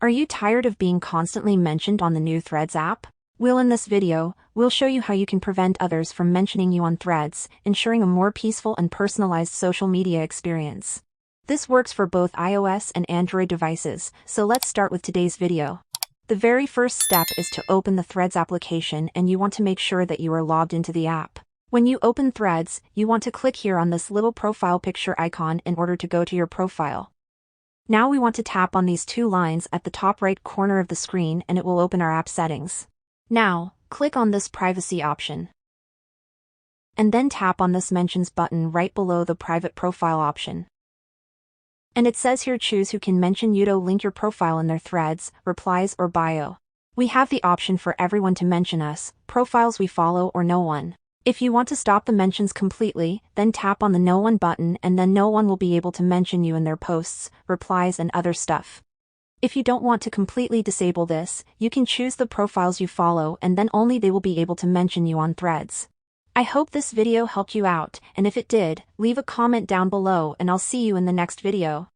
Are you tired of being constantly mentioned on the new Threads app? Well, in this video, we'll show you how you can prevent others from mentioning you on Threads, ensuring a more peaceful and personalized social media experience. This works for both iOS and Android devices, so let's start with today's video. The very first step is to open the Threads application, and you want to make sure that you are logged into the app. When you open Threads, you want to click here on this little profile picture icon in order to go to your profile. Now we want to tap on these two lines at the top right corner of the screen and it will open our app settings. Now, click on this privacy option. And then tap on this mentions button right below the private profile option. And it says here choose who can mention you to link your profile in their threads, replies or bio. We have the option for everyone to mention us, profiles we follow or no one. If you want to stop the mentions completely, then tap on the no one button and then no one will be able to mention you in their posts, replies and other stuff. If you don't want to completely disable this, you can choose the profiles you follow and then only they will be able to mention you on Threads. I hope this video helped you out, and if it did, leave a comment down below and I'll see you in the next video.